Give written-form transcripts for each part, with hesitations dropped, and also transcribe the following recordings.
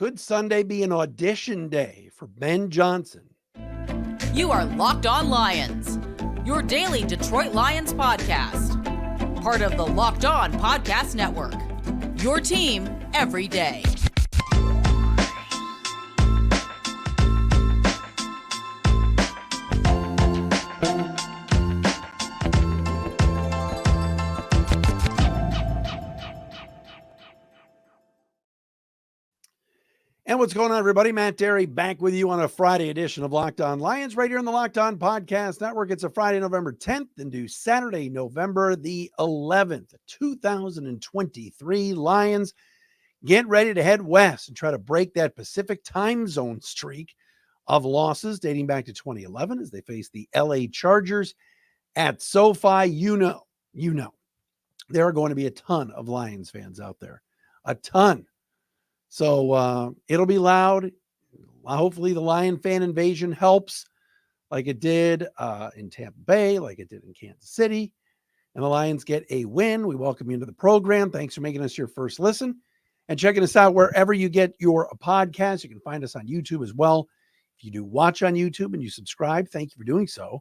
Could Sunday be an audition day for Ben Johnson? You are Locked On Lions, your daily Detroit Lions podcast. Part of the Locked On Podcast Network, your team every day. And what's going on, everybody? Matt Dery back with you on a Friday edition of Locked On Lions right here on the Locked On Podcast Network. It's a Friday, November 10th into Saturday, November the 11th, 2023. Lions get ready to head west and try to break that Pacific time zone streak of losses dating back to 2011 as they face the LA Chargers at SoFi. You know, there are going to be a ton of Lions fans out there, a ton. So it'll be loud. Hopefully the Lion fan invasion helps like it did in Tampa Bay, like it did in Kansas City. And the Lions get a win. We welcome you into the program. Thanks for making us your first listen and checking us out wherever you get your podcast. You can find us on YouTube as well. If you do watch on YouTube and you subscribe, thank you for doing so.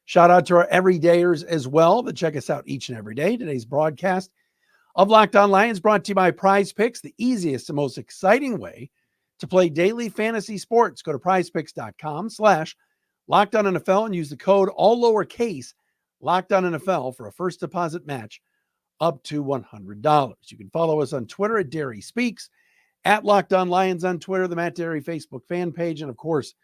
Shout out to our everydayers as well that check us out each and every day. Today's broadcast of Locked On Lions brought to you by PrizePicks, the easiest and most exciting way to play daily fantasy sports. Go to prizepicks.com/LockedOnNFL and use the code all lowercase LockedOnNFL for a first deposit match up to $100. You can follow us on Twitter at Dery Speaks, at Locked On Lions on Twitter, the Matt Dery Facebook fan page, and of course,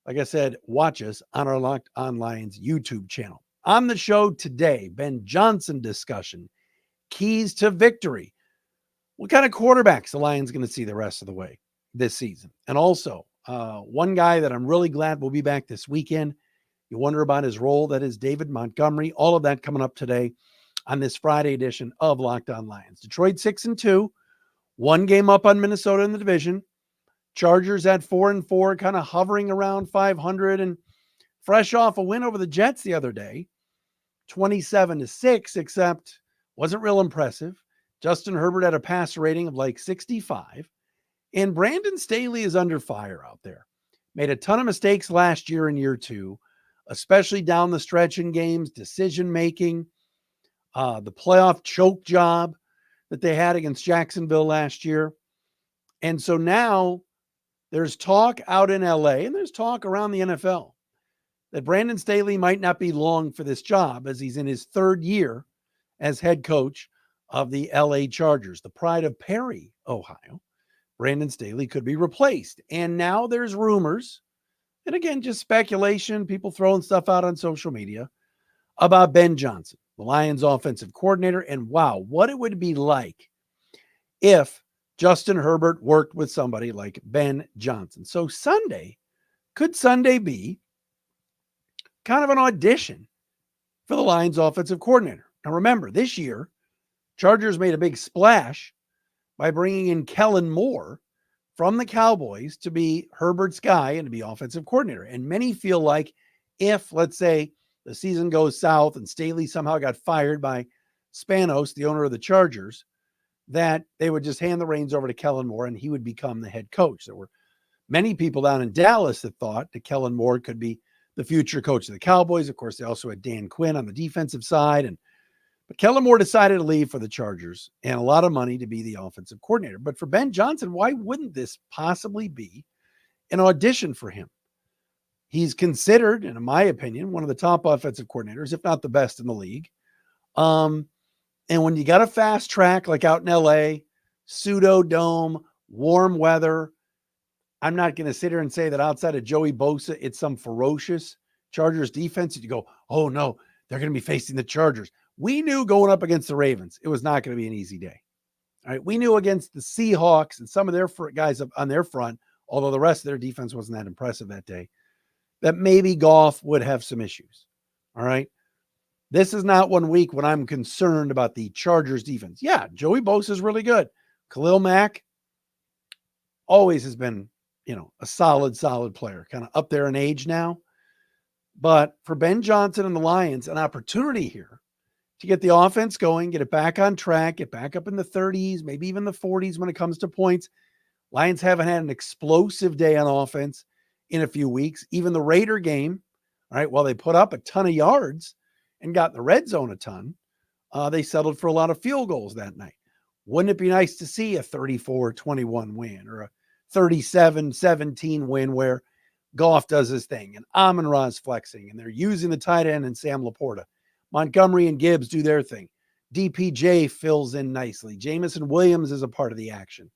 like I said, watch us on our Locked On Lions YouTube channel. On the show today, Ben Johnson discussion. Keys to victory. What kind of quarterbacks the Lions going to see the rest of the way this season? And also, one guy that I'm really glad will be back this weekend. You wonder about his role. That is David Montgomery. All of that coming up today on this Friday edition of Locked On Lions. Detroit 6-2, one game up on Minnesota in the division. Chargers at 4-4, kind of hovering around 500 and fresh off a win over the Jets the other day, 27-6, except wasn't real impressive. Justin Herbert had a passer rating of like 65. And Brandon Staley is under fire out there. Made a ton of mistakes last year in year two, especially down the stretch in games, decision-making, the playoff choke job that they had against Jacksonville last year. And so now there's talk out in LA and there's talk around the NFL that Brandon Staley might not be long for this job as he's in his third year as head coach of the LA Chargers, the pride of Perry, Ohio. Brandon Staley could be replaced. And now there's rumors, and again, just speculation, people throwing stuff out on social media about Ben Johnson, the Lions offensive coordinator. And wow, what it would be like if Justin Herbert worked with somebody like Ben Johnson. So could Sunday be kind of an audition for the Lions offensive coordinator? Now, remember, this year, Chargers made a big splash by bringing in Kellen Moore from the Cowboys to be Herbert's guy and to be offensive coordinator. And many feel like if, let's say, the season goes south and Staley somehow got fired by Spanos, the owner of the Chargers, that they would just hand the reins over to Kellen Moore and he would become the head coach. There were many people down in Dallas that thought that Kellen Moore could be the future coach of the Cowboys. Of course, they also had Dan Quinn on the defensive side, but Kellen Moore decided to leave for the Chargers and a lot of money to be the offensive coordinator. But for Ben Johnson, why wouldn't this possibly be an audition for him? He's considered, in my opinion, one of the top offensive coordinators, if not the best in the league. And when you got a fast track like out in LA, pseudo dome, warm weather, I'm not going to sit here and say that outside of Joey Bosa, it's some ferocious Chargers defense that you go, oh no, they're going to be facing the Chargers. We knew going up against the Ravens, it was not going to be an easy day. All right. We knew against the Seahawks and some of their guys up on their front, although the rest of their defense wasn't that impressive that day, that maybe Goff would have some issues. All right. This is not one week when I'm concerned about the Chargers defense. Yeah, Joey Bosa is really good. Khalil Mack always has been, a solid player, kind of up there in age now. But for Ben Johnson and the Lions, an opportunity here to get the offense going, get it back on track, get back up in the 30s, maybe even the 40s when it comes to points. Lions haven't had an explosive day on offense in a few weeks. Even the Raider game, all right, while they put up a ton of yards and got in the red zone a ton, they settled for a lot of field goals that night. Wouldn't it be nice to see a 34-21 win or a 37-17 win where Goff does his thing and Amon-Ra's flexing and they're using the tight end and Sam Laporta. Montgomery and Gibbs do their thing. DPJ fills in nicely. Jamison Williams is a part of the action.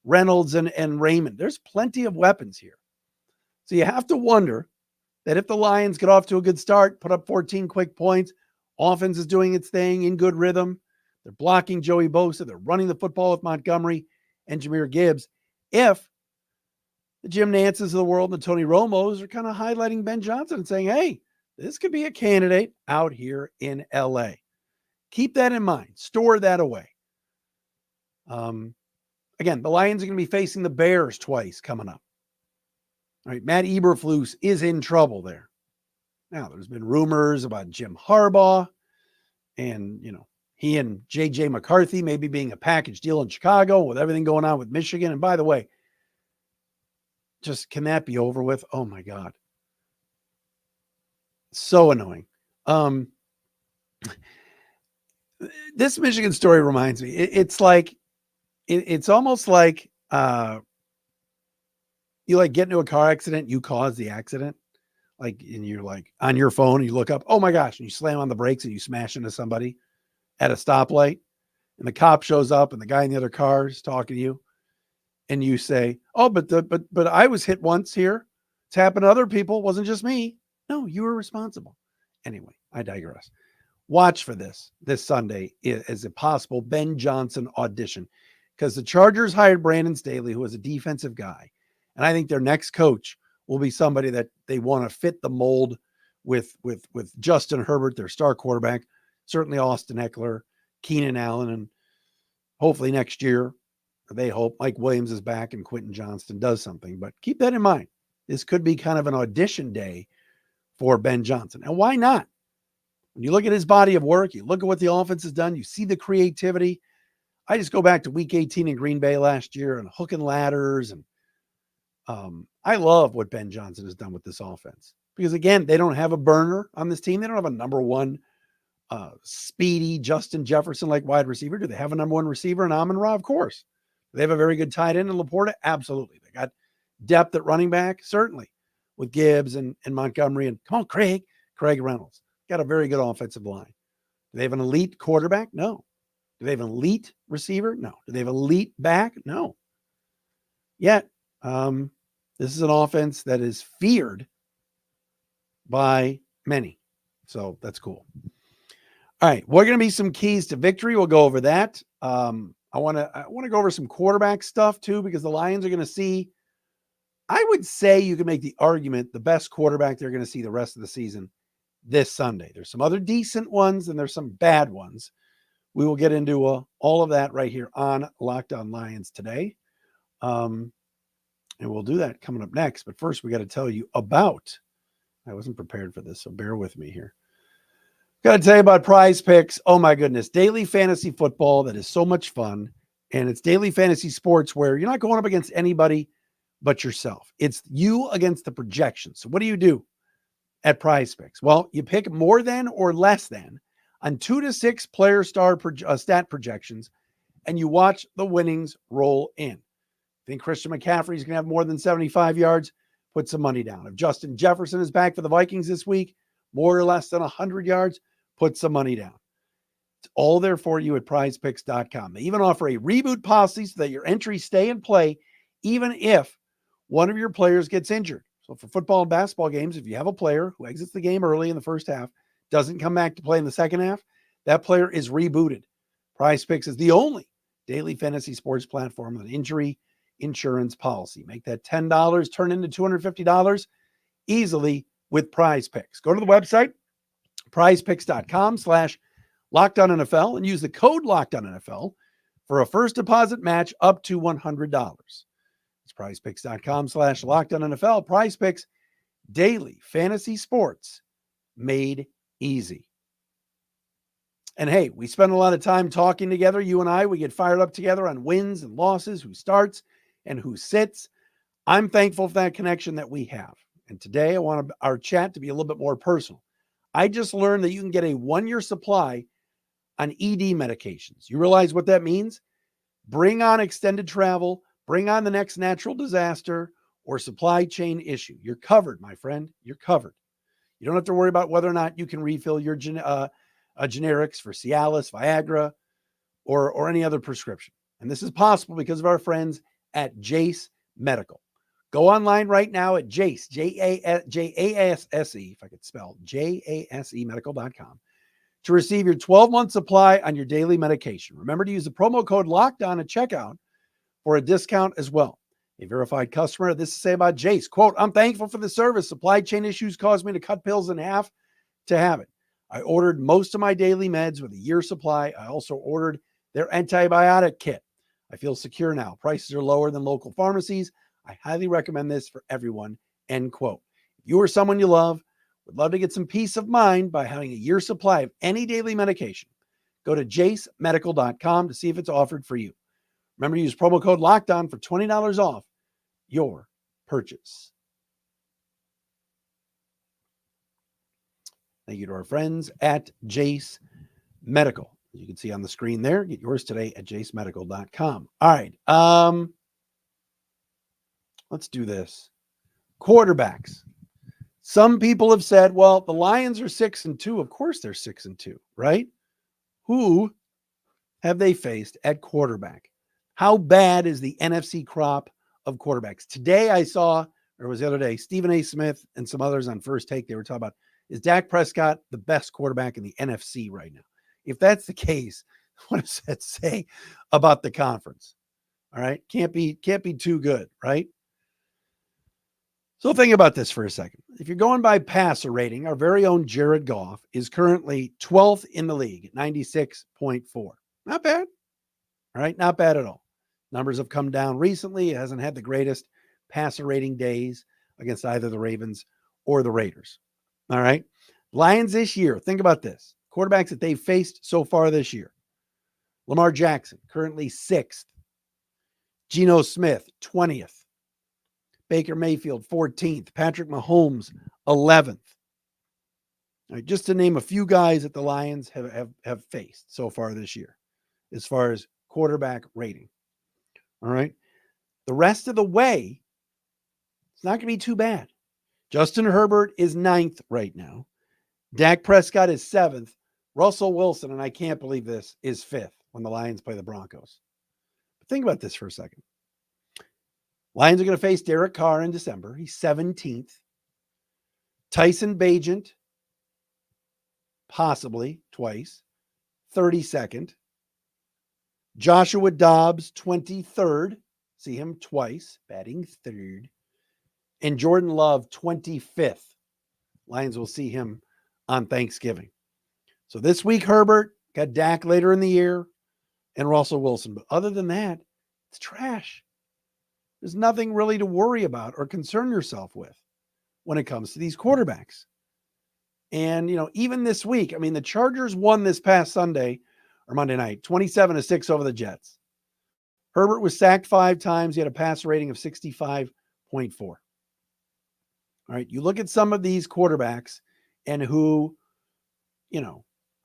Reynolds and Raymond. There's plenty of weapons here. So you have to wonder that if the Lions get off to a good start, put up 14 quick points, offense is doing its thing in good rhythm, they're blocking Joey Bosa, they're running the football with Montgomery and Jahmyr Gibbs. If the Jim Nances of the world and the Tony Romos are kind of highlighting Ben Johnson and saying, hey, this could be a candidate out here in LA. Keep that in mind. Store that away. Again, the Lions are going to be facing the Bears twice coming up. All right, Matt Eberflus is in trouble there. Now, there's been rumors about Jim Harbaugh and, he and J.J. McCarthy maybe being a package deal in Chicago with everything going on with Michigan. And by the way, just can that be over with? Oh, my God. So annoying. This Michigan story reminds me. It's like, it's almost like you get into a car accident, you cause the accident. And you're on your phone, you look up, oh my gosh, and you slam on the brakes and you smash into somebody at a stoplight, and the cop shows up and the guy in the other car is talking to you, and you say, oh, but I was hit once here. It's happened to other people. It wasn't just me. No, you were responsible. Anyway, I digress. Watch for this Sunday as a possible Ben Johnson audition, because the Chargers hired Brandon Staley, who is a defensive guy. And I think their next coach will be somebody that they want to fit the mold with Justin Herbert, their star quarterback, certainly Austin Eckler, Keenan Allen, and hopefully next year, they hope Mike Williams is back and Quentin Johnston does something. But keep that in mind. This could be kind of an audition day for Ben Johnson. And why not? When you look at his body of work, you look at what the offense has done, you see the creativity. I just go back to week 18 in Green Bay last year and hook and ladders. And I love what Ben Johnson has done with this offense. Because, again, they don't have a burner on this team. They don't have a number one speedy Justin Jefferson-like wide receiver. Do they have a number one receiver in Amon-Ra? Of course. Do they have a very good tight end in Laporta? Absolutely. They got depth at running back? Certainly. With Gibbs and Montgomery and, come on, Craig Reynolds. Got a very good offensive line. Do they have an elite quarterback? No. Do they have an elite receiver? No. Do they have an elite back? No. Yet, this is an offense that is feared by many. So that's cool. All right. We're going to be some keys to victory. We'll go over that. I want to go over some quarterback stuff too, because the Lions are going to see, I would say you can make the argument, the best quarterback they're going to see the rest of the season this Sunday. There's some other decent ones and there's some bad ones. We will get into all of that right here on Locked On Lions today. And we'll do that coming up next. But first, we got to tell you about, I wasn't prepared for this, so bear with me here. Got to tell you about PrizePicks. Oh my goodness. Daily fantasy football that is so much fun. And it's daily fantasy sports where you're not going up against anybody but yourself. It's you against the projections. So what do you do at PrizePicks? Well, you pick more than or less than on 2 to 6 player stat projections, and you watch the winnings roll in. Think Christian McCaffrey is going to have more than 75 yards? Put some money down. If Justin Jefferson is back for the Vikings this week, more or less than 100 yards, put some money down. It's all there for you at prizepicks.com. They even offer a reboot policy so that your entries stay in play, even if one of your players gets injured. So for football and basketball games, if you have a player who exits the game early in the first half, doesn't come back to play in the second half, that player is rebooted. PrizePicks is the only daily fantasy sports platform with an injury insurance policy. Make that $10 turn into $250 easily with PrizePicks. Go to the website, prizepicks.com/LockedOnNFL, and use the code LockedOnNFL for a first deposit match up to $100. It's prizepicks.com/LockedOnNFL. PrizePicks, daily fantasy sports made easy. And hey, we spend a lot of time talking together, you and I. We get fired up together on wins and losses, who starts and who sits. I'm thankful for that connection that we have. And today I want our chat to be a little bit more personal. I just learned that you can get a 1-year supply on ED medications. You realize what that means? Bring on extended travel, bring on the next natural disaster or supply chain issue. You're covered, my friend. You're covered. You don't have to worry about whether or not you can refill your generics for Cialis, Viagra, or any other prescription. And this is possible because of our friends at Jase Medical. Go online right now at Jase, J-A-S-E, if I could spell, J-A-S-E medical.com to receive your 12-month supply on your daily medication. Remember to use the promo code LOCKEDON at checkout for a discount as well. A verified customer, this is to say about Jace, quote, I'm thankful for the service. Supply chain issues caused me to cut pills in half to have it. I ordered most of my daily meds with a year supply. I also ordered their antibiotic kit. I feel secure now. Prices are lower than local pharmacies. I highly recommend this for everyone, end quote. If you or someone you love would love to get some peace of mind by having a year supply of any daily medication, go to jasemedical.com to see if it's offered for you. Remember to use promo code LOCKEDON for $20 off your purchase. Thank you to our friends at Jase Medical. As you can see on the screen there, get yours today at jasemedical.com. All right. Let's do this. Quarterbacks. Some people have said, well, the Lions are 6-2. Of course they're 6-2, right? Who have they faced at quarterback? How bad is the NFC crop of quarterbacks? Today I saw, or it was the other day, Stephen A. Smith and some others on First Take, they were talking about, is Dak Prescott the best quarterback in the NFC right now? If that's the case, what does that say about the conference? All right. Can't be too good, right? So think about this for a second. If you're going by passer rating, our very own Jared Goff is currently 12th in the league at 96.4. Not bad. All right. Not bad at all. Numbers have come down recently. It hasn't had the greatest passer rating days against either the Ravens or the Raiders. All right. Lions this year. Think about this. Quarterbacks that they've faced so far this year. Lamar Jackson, currently 6th. Geno Smith, 20th. Baker Mayfield, 14th. Patrick Mahomes, 11th. All right, just to name a few guys that the Lions have faced so far this year, as far as quarterback rating. All right. The rest of the way, it's not going to be too bad. Justin Herbert is 9th right now. Dak Prescott is 7th. Russell Wilson, and I can't believe this, is 5th when the Lions play the Broncos. But think about this for a second. Lions are going to face Derek Carr in December. He's 17th. Tyson Bagent, possibly twice, 32nd. Joshua Dobbs, 23rd. See him twice, batting 3rd. And Jordan Love, 25th. Lions will see him on Thanksgiving. So this week, Herbert got Dak later in the year and Russell Wilson. But other than that, it's trash. There's nothing really to worry about or concern yourself with when it comes to these quarterbacks. And, even this week, the Chargers won this past Sunday or Monday night, 27-6 over the Jets. Herbert was sacked 5 times. He had a passer rating of 65.4. All right. You look at some of these quarterbacks and who,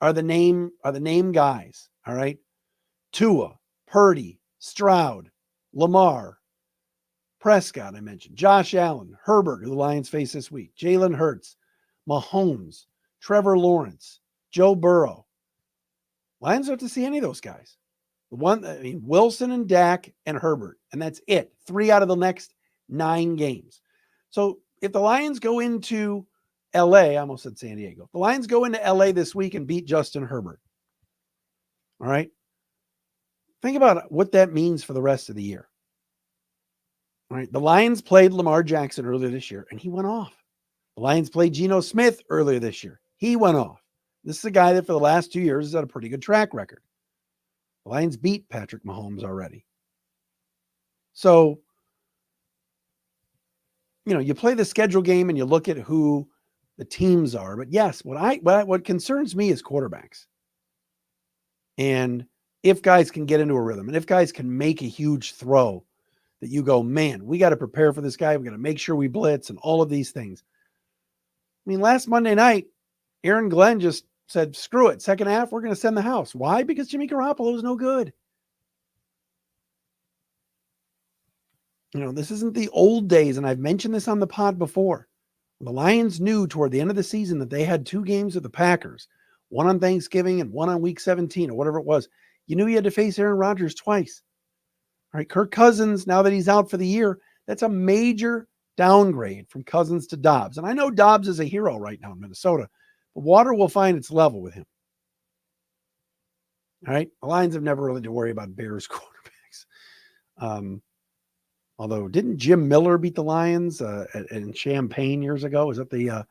are the name guys. All right. Tua, Purdy, Stroud, Lamar, Prescott, I mentioned, Josh Allen, Herbert, who the Lions face this week, Jalen Hurts, Mahomes, Trevor Lawrence, Joe Burrow. Lions don't have to see any of those guys. Wilson and Dak and Herbert, and that's it. 3 out of the next 9 games. So if the Lions go into LA, I almost said San Diego. The Lions go into LA this week and beat Justin Herbert. All right. Think about what that means for the rest of the year. All right. The Lions played Lamar Jackson earlier this year and he went off. The Lions played Geno Smith earlier this year. He went off. This is a guy that for the last 2 years has had a pretty good track record. The Lions beat Patrick Mahomes already. So, you play the schedule game and you look at who the teams are. But yes, what concerns me is quarterbacks. And if guys can get into a rhythm and if guys can make a huge throw that you go, man, we got to prepare for this guy. We got to make sure we blitz and all of these things. I mean, last Monday night, Aaron Glenn just said, screw it. Second half, we're going to send the house. Why? Because Jimmy Garoppolo is no good. This isn't the old days, and I've mentioned this on the pod before. The Lions knew toward the end of the season that they had 2 games with the Packers, one on Thanksgiving and one on week 17 or whatever it was. You knew you had to face Aaron Rodgers twice. All right, Kirk Cousins, now that he's out for the year, that's a major downgrade from Cousins to Dobbs. And I know Dobbs is a hero right now in Minnesota, but water will find its level with him. All right, the Lions have never really had to worry about Bears quarterbacks. Although, didn't Jim Miller beat the Lions in Champaign years ago? Is that the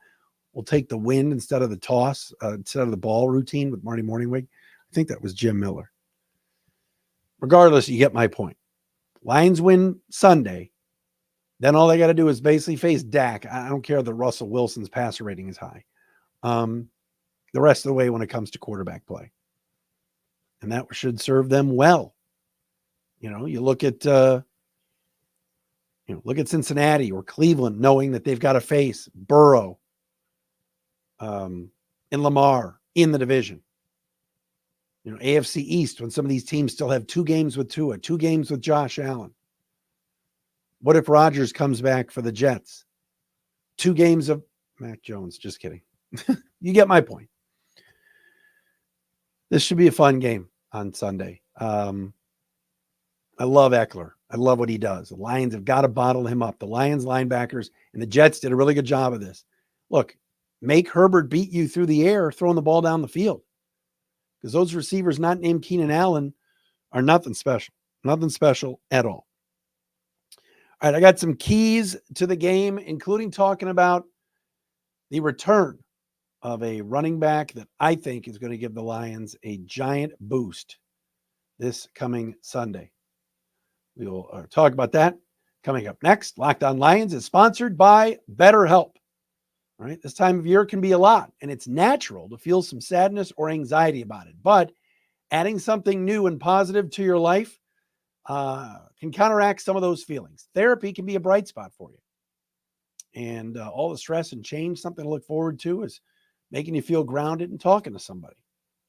we'll take the wind instead of the toss, instead of the ball routine with Marty Morningwig? I think that was Jim Miller. Regardless, you get my point. Lions win Sunday. Then all they got to do is basically face Dak. I don't care that Russell Wilson's passer rating is high. The rest of the way when it comes to quarterback play. And that should serve them well. You look at look at Cincinnati or Cleveland, knowing that they've got to face Burrow and Lamar in the division. AFC East, when some of these teams still have 2 games with Tua, 2 games with Josh Allen. What if Rodgers comes back for the Jets? 2 games of Mac Jones. Just kidding. You get my point. This should be a fun game on Sunday. I love Eckler. I love what he does. The Lions have got to bottle him up. The Lions linebackers and the Jets did a really good job of this. Look, make Herbert beat you through the air, throwing the ball down the field. Because those receivers not named Keenan Allen are nothing special. Nothing special at all. All right, I got some keys to the game, including talking about the return of a running back that I think is going to give the Lions a giant boost this coming Sunday. We will talk about that coming up next. Locked On Lions is sponsored by BetterHelp. All right, this time of year can be a lot, and it's natural to feel some sadness or anxiety about it. But adding something new and positive to your life can counteract some of those feelings. Therapy can be a bright spot for you. And all the stress and change, something to look forward to is making you feel grounded and talking to somebody.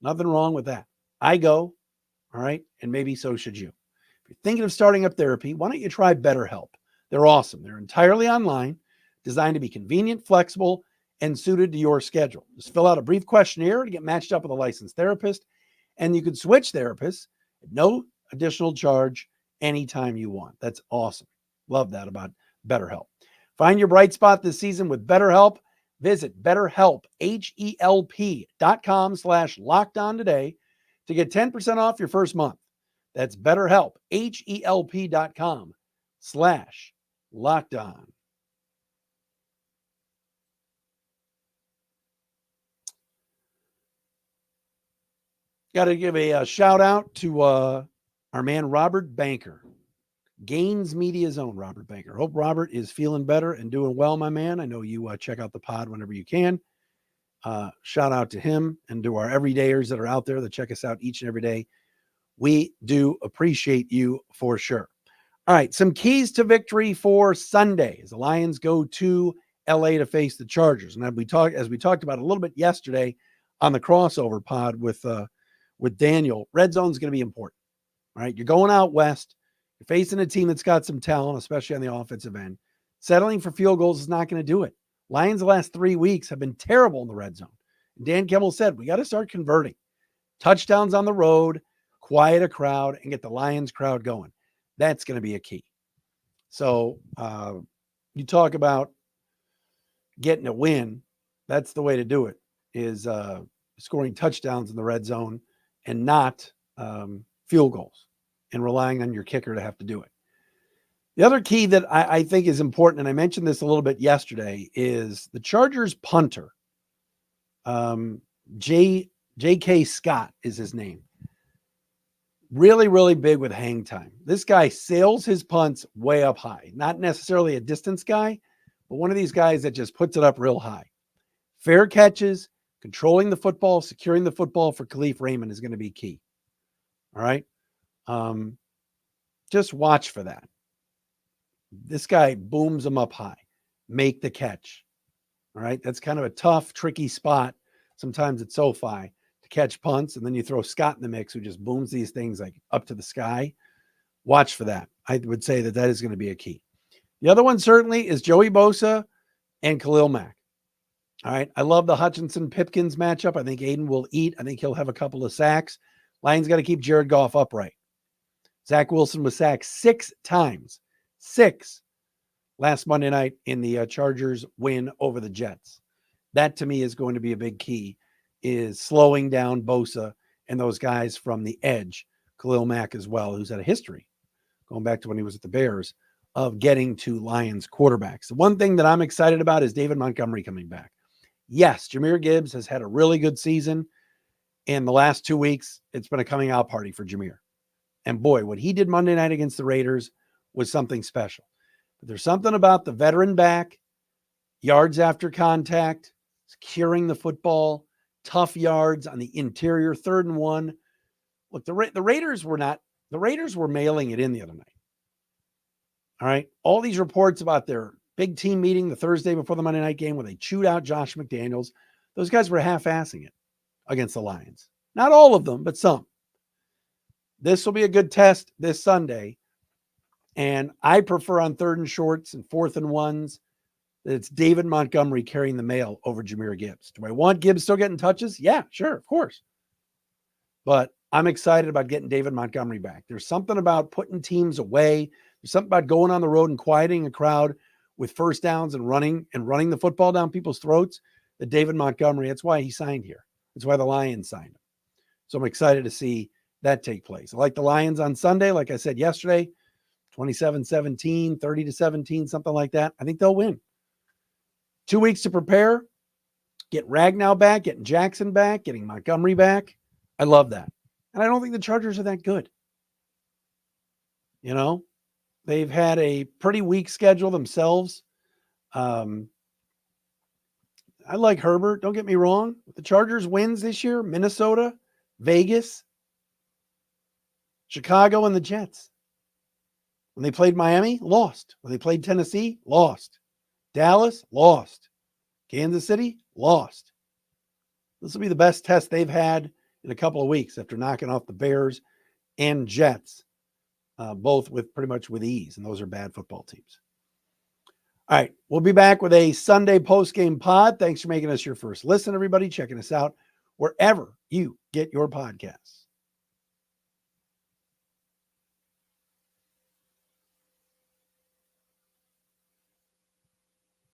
Nothing wrong with that. I go, all right, and maybe so should you. If you're thinking of starting up therapy, why don't you try BetterHelp? They're awesome. They're entirely online, designed to be convenient, flexible, and suited to your schedule. Just fill out a brief questionnaire to get matched up with a licensed therapist, and you can switch therapists at no additional charge anytime you want. That's awesome. Love that about BetterHelp. Find your bright spot this season with BetterHelp. Visit BetterHelp, HELP.com/lockedon today to get 10% off your first month. That's BetterHelp, HELP.com/lockedon. Got to give a shout out to our man, Robert Banker. Gaines Media's own Robert Banker. Hope Robert is feeling better and doing well, my man. I know you check out the pod whenever you can. Shout out to him and to our everydayers that are out there that check us out each and every day. We do appreciate you for sure. All right, some keys to victory for Sunday as the Lions go to LA to face the Chargers. And as we talked about a little bit yesterday on the crossover pod with Daniel, red zone is going to be important. All right, you're going out west. You're facing a team that's got some talent, especially on the offensive end. Settling for field goals is not going to do it. Lions the last 3 weeks have been terrible in the red zone. And Dan Kimmel said, we got to start converting. Touchdowns on the road, quiet a crowd, and get the Lions crowd going. That's going to be a key. So you talk about getting a win. That's the way to do it, is scoring touchdowns in the red zone and not field goals and relying on your kicker to have to do it. The other key that I think is important, and I mentioned this a little bit yesterday, is the Chargers punter. J.K. Scott is his name. Really, really big with hang time. This guy sails his punts way up high. Not necessarily a distance guy, but one of these guys that just puts it up real high. Fair catches, controlling the football, securing the football for Khalif Raymond is going to be key. All right. Just watch for that. This guy booms them up high. Make the catch. All right. That's kind of a tough, tricky spot. Sometimes at SoFi to catch punts. And then you throw Scott in the mix, who just booms these things like up to the sky. Watch for that. I would say that is going to be a key. The other one certainly is Joey Bosa and Khalil Mack. All right. I love the Hutchinson-Pipkins matchup. I think Aiden will eat. I think he'll have a couple of sacks. Lions got to keep Jared Goff upright. Zach Wilson was sacked 6 times. 6 last Monday night in the Chargers win over the Jets. That to me is going to be a big key, is slowing down Bosa and those guys from the edge. Khalil Mack as well, who's had a history, going back to when he was at the Bears, of getting to Lions quarterbacks. The one thing that I'm excited about is David Montgomery coming back. Yes, Jahmyr Gibbs has had a really good season. In the last 2 weeks, it's been a coming out party for Jahmyr. And boy, what he did Monday night against the Raiders was something special. But there's something about the veteran back, yards after contact, securing the football, tough yards on the interior, 3rd and 1. Look, the Raiders were mailing it in the other night. All right. All these reports about their big team meeting the Thursday before the Monday night game where they chewed out Josh McDaniels. Those guys were half-assing it against the Lions. Not all of them, but some. This will be a good test this Sunday. And I prefer on 3rd and shorts and 4th and 1s that it's David Montgomery carrying the mail over Jahmyr Gibbs. Do I want Gibbs still getting touches? Yeah, sure, of course. But I'm excited about getting David Montgomery back. There's something about putting teams away. There's something about going on the road and quieting a crowd with first downs and running the football down people's throats that David Montgomery, that's why he signed here. That's why the Lions signed him. So I'm excited to see that take place. I like the Lions on Sunday. Like I said yesterday, 27-17, 30-17, something like that. I think they'll win. 2 weeks to prepare. Get Ragnow back, getting Jackson back, getting Montgomery back. I love that. And I don't think the Chargers are that good. You know, they've had a pretty weak schedule themselves. I like Herbert. Don't get me wrong. The Chargers wins this year, Minnesota, Vegas, Chicago, and the Jets. When they played Miami, lost. When they played Tennessee, lost. Dallas, lost. Kansas City, lost. This will be the best test they've had in a couple of weeks after knocking off the Bears and Jets, both with pretty much with ease. And those are bad football teams. All right. We'll be back with a Sunday post-game pod. Thanks for making us your first listen, everybody. Checking us out wherever you get your podcasts.